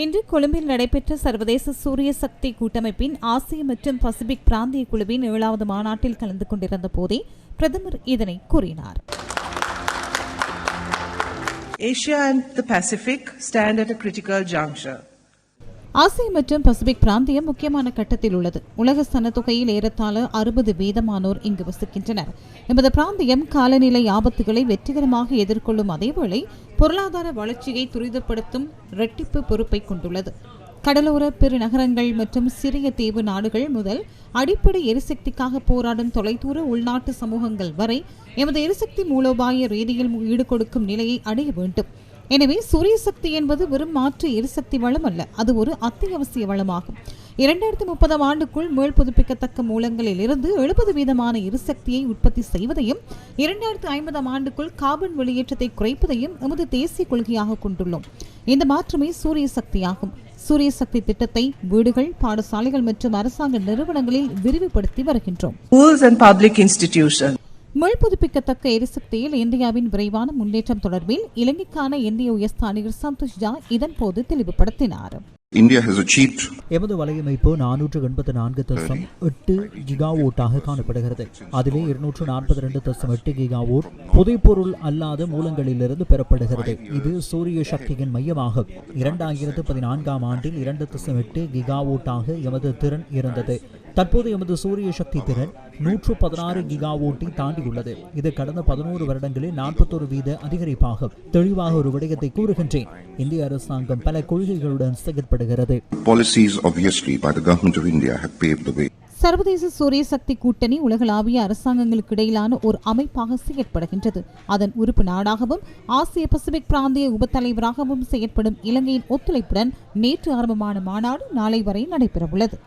இன்று கொழும்பில் நடைபெற்ற சர்வதேச சூரிய சக்தி கூட்டமைப்பின் ஆசிய மற்றும் பசிபிக் பிராந்திய குழுவின் 7வது மாநாட்டில் கலந்து கொண்டிருந்த போதே பிரதமர் இதனை கூறினார். Asia and the Pacific stand at a critical juncture. ஆசிய மற்றும் பசிபிக் பிராந்தியம் முக்கியமான கட்டத்தில் உள்ளது. உலக சனத்தொகையில் ஏறத்தாழ 60% இங்கு வசிக்கின்றனர். எமது பிராந்தியம் காலநிலை ஆபத்துகளை வெற்றிகரமாக எதிர்கொள்ளும் அதேவேளை பொருளாதார வளர்ச்சியை துரிதப்படுத்தும் இரட்டிப்பு பொறுப்பை கொண்டுள்ளது. கடலோர பெருநகரங்கள் மற்றும் சிறிய தீவு நாடுகள் முதல் அடிப்படை எரிசக்திக்காக போராடும் தொலைதூர உள்நாட்டு சமூகங்கள் வரை எமது எரிசக்தி மூலோபாய ரீதியில் ஈடுகொடுக்கும் நிலையை அடைய வேண்டும். எனவே சூரிய சக்தி என்பது வெறும் மாற்று எரிசக்தி வளம் அல்ல, அது ஒரு அத்தியாவசிய வளமாகும். 2030 ஆண்டுக்குள் மேல் புதுப்பிக்கத்தக்க மூலங்களில் இருந்து 70% எரிசக்தியை உற்பத்தி செய்வதையும் 2050 ஆண்டுக்குள் கார்பன் வெளியேற்றத்தை குறைப்பதையும் எமது தேசிய கொள்கையாக கொண்டுள்ளோம். இந்த மாற்றமே சூரிய சக்தியாகும். சூரிய சக்தி திட்டத்தை வீடுகள், பாடசாலைகள் மற்றும் அரசாங்க நிறுவனங்களில் விரிவுபடுத்தி வருகின்றோம். மேல் புதுப்பிக்கத்தக்க எரிசக்தியில் இந்தியாவின் விரைவான முன்னேற்றம் தொடர்பில் இலங்கைக்கான இந்திய உயர்ஸ்தானிகர் சந்தோஷ் ஜா இதன்போது தெளிவுபடுத்தினார். எமது வலையமைப்பு 484.8 கிகாவோட்டாக காணப்படுகிறது. அதிலே 242.8 கிகாவோட் புதைப்பொருள் அல்லாத மூலங்களிலிருந்து பெறப்படுகிறது. இது சூரிய சக்தியின் மையமாகும். 2014 ஆண்டில் 2.8 கிகாவோட்டாக எமது திறன் இருந்தது. தற்போது எமது சூரிய சக்தி திறன் 116 கிகாவோட்டை தாண்டியுள்ளது. இது கடந்த 11 வருடங்களில் 41% அதிகரிப்பாகும். தெளிவாக ஒரு விடயத்தை கூறுகின்றேன், இந்திய அரசாங்கம் பல கொள்கைகளுடன் செயல்படுகிறது. சர்வதேச சூரிய சக்தி கூட்டணி உலகளாவிய அரசாங்கங்களுக்கு இடையிலான ஒரு அமைப்பாக செயற்படுகின்றது. அதன் உறுப்பு நாடாகவும் ஆசிய பசிபிக் பிராந்திய உபத்தலைவராகவும் செயற்படும் இலங்கையின் ஒத்துழைப்புடன் நேற்று ஆரம்பமான மாநாடு நாளை வரை நடைபெறவுள்ளது.